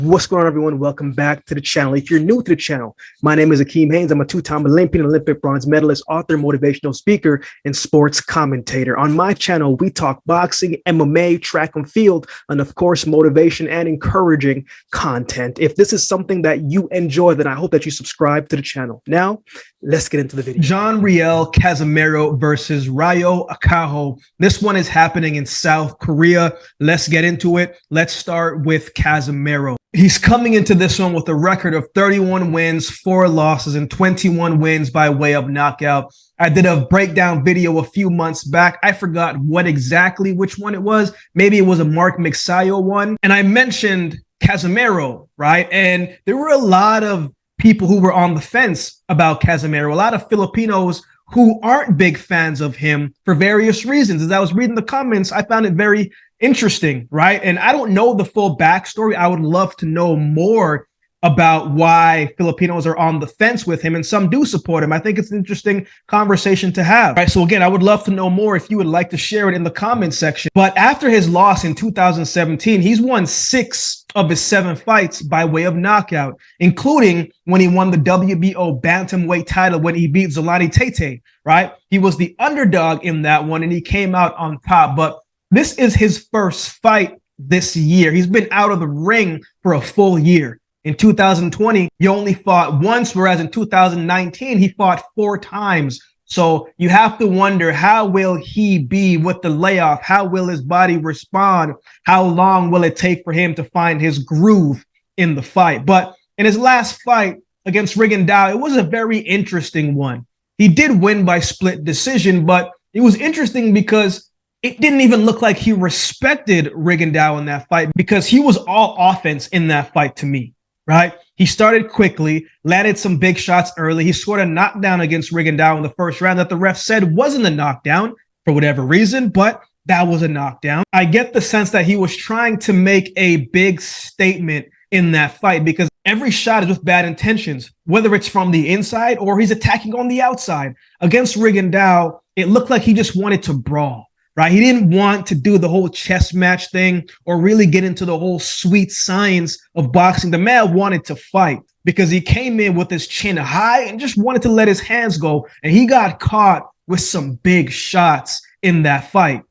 What's going on, everyone? Welcome back to the channel. If you're new to the channel, my name is AkeemHaynes. I'm a two-time Olympian, Olympic bronze medalist, author, motivational speaker, and sports commentator. On my channel, we talk boxing, MMA, track and field, and of course, motivation and encouraging content. If this is something that you enjoy, then I hope that you subscribe to the channel. Now, let's get into the video. Riel Casimero versus Ryo Akaho. This one is happening in South Korea. Let's get into it. Let's start with Casimero. He's coming into this one with a record of 31 wins, 4 losses, and 21 wins by way of knockout. I did a breakdown video a few months back. I forgot which one it was. Maybe it was a Mark Mixayo one. And I mentioned Casimero, right? And there were a lot of people who were on the fence about Casimero, a lot of Filipinos who aren't big fans of him for various reasons. As I was reading the comments, I found it very interesting, right? And I don't know the full backstory. I would love to know more about why Filipinos are on the fence with him, and some do support him. I think it's an interesting conversation to have. Right. So again, I would love to know more. If you would like to share it in the comment section. But after his loss in 2017, he's won 6 of his 7 fights by way of knockout, including when he won the WBO bantamweight title when he beat Zolani Tete, right? He was the underdog in that one and he came out on top. But this is his first fight this year. He's been out of the ring for a full year. In 2020, he only fought once, whereas in 2019, he fought 4 times. So you have to wonder, how will he be with the layoff? How will his body respond? How long will it take for him to find his groove in the fight? But in his last fight against Rigondeaux, it was a very interesting one. He did win by split decision, but it was interesting because it didn't even look like he respected Rigondeaux in that fight, because he was all offense in that fight to me, right? He started quickly, landed some big shots early. He scored a knockdown against Rigondeaux in the first round that the ref said wasn't a knockdown for whatever reason, but that was a knockdown. I get the sense that he was trying to make a big statement in that fight, because every shot is with bad intentions, whether it's from the inside or he's attacking on the outside. Against Rigondeaux, it looked like he just wanted to brawl. Right? He didn't want to do the whole chess match thing or really get into the whole sweet science of boxing. The man wanted to fight because he came in with his chin high and just wanted to let his hands go. And he got caught with some big shots in that fight.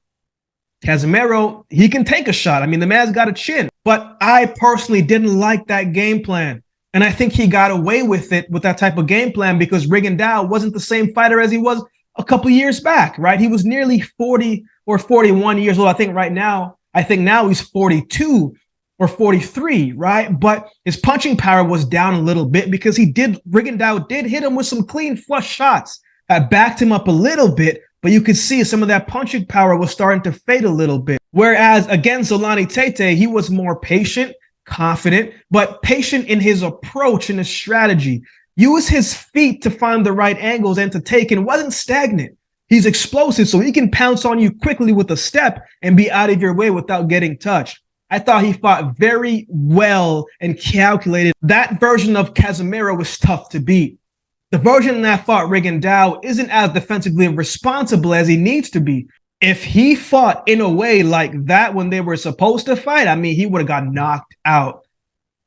Casimero, he can take a shot. I mean, the man's got a chin. But I personally didn't like that game plan. And I think he got away with it with that type of game plan because Rigondeaux wasn't the same fighter as he was a couple years back, right? He was nearly 40 or 41 years old. I think now he's 42 or 43, right? But his punching power was down a little bit because Rigondeaux did hit him with some clean flush shots that backed him up a little bit, but you could see some of that punching power was starting to fade a little bit. Whereas against Zolani Tete, he was more patient, confident, but patient in his approach and his strategy. Use his feet to find the right angles and to take, and wasn't stagnant. He's explosive, so he can pounce on you quickly with a step and be out of your way without getting touched. I thought he fought very well and calculated. That version of Casimero was tough to beat. The version that fought Rigondeaux isn't as defensively responsible as he needs to be. If he fought in a way like that when they were supposed to fight, I mean, he would have got knocked out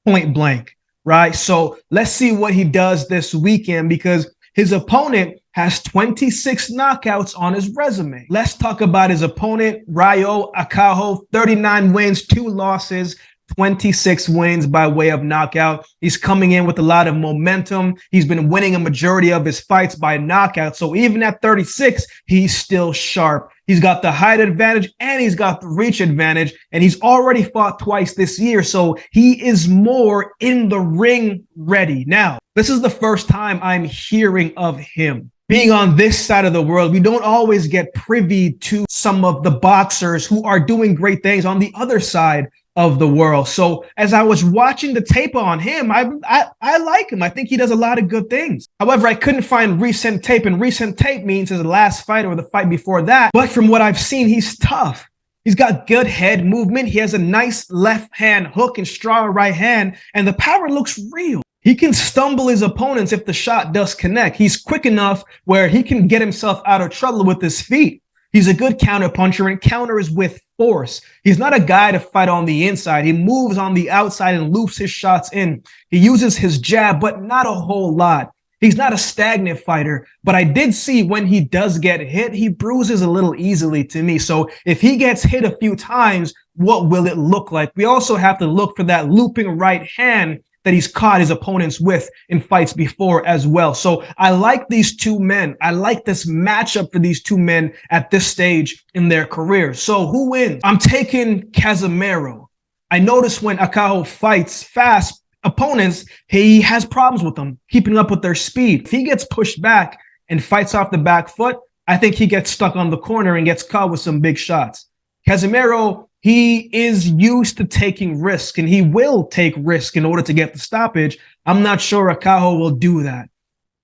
point blank. Right. So let's see what he does this weekend, because his opponent has 26 knockouts on his resume. Let's talk about his opponent, Ryo Akaho, 39 wins, 2 losses, 26 wins by way of knockout. He's coming in with a lot of momentum. He's been winning a majority of his fights by knockout. So even at 36, he's still sharp. He's got the height advantage and he's got the reach advantage, and he's already fought twice this year. So he is more in the ring ready. Now, this is the first time I'm hearing of him. Being on this side of the world, we don't always get privy to some of the boxers who are doing great things on the other side of the world. So as I was watching the tape on him, I like him. I think he does a lot of good things. However, I couldn't find recent tape, and recent tape means his last fight or the fight before that. But from what I've seen, he's tough. He's got good head movement. He has a nice left hand hook and strong right hand, and the power looks real. He can stumble his opponents if the shot does connect. He's quick enough where he can get himself out of trouble with his feet. He's a good counter puncher and counters with force. He's not a guy to fight on the inside. He moves on the outside and loops his shots in. He uses his jab, but not a whole lot. He's not a stagnant fighter, but I did see when he does get hit, he bruises a little easily to me. So if he gets hit a few times, what will it look like? We also have to look for that looping right hand that he's caught his opponents with in fights before as well. So I like these two men. I like this matchup for these two men at this stage in their career. So who wins? I'm taking Casimero. I notice when Akaho fights fast opponents, he has problems with them, keeping up with their speed. If he gets pushed back and fights off the back foot, I think he gets stuck on the corner and gets caught with some big shots. Casimero, he is used to taking risk, and he will take risk in order to get the stoppage. I'm not sure Akaho will do that,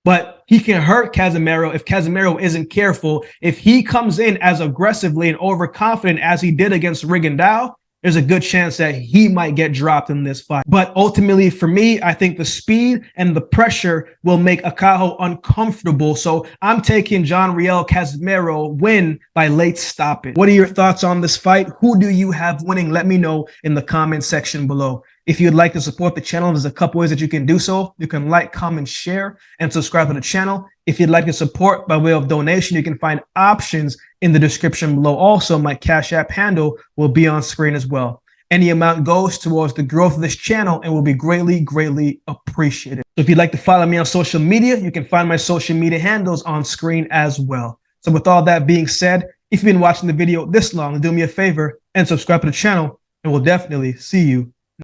but he can hurt Casimero if Casimero isn't careful. If he comes in as aggressively and overconfident as he did against Rigondeaux, there's a good chance that he might get dropped in this fight. But ultimately, for me, I think the speed and the pressure will make Akaho uncomfortable. So I'm taking Riel Casimero win by late stoppage. What are your thoughts on this fight? Who do you have winning? Let me know in the comment section below. If you'd like to support the channel, there's a couple ways that you can do so. You can like, comment, share, and subscribe to the channel. If you'd like to support by way of donation, you can find options in the description below. Also, my Cash App handle will be on screen as well. Any amount goes towards the growth of this channel and will be greatly, greatly appreciated. So if you'd like to follow me on social media, you can find my social media handles on screen as well. So with all that being said, if you've been watching the video this long, do me a favor and subscribe to the channel, and we'll definitely see you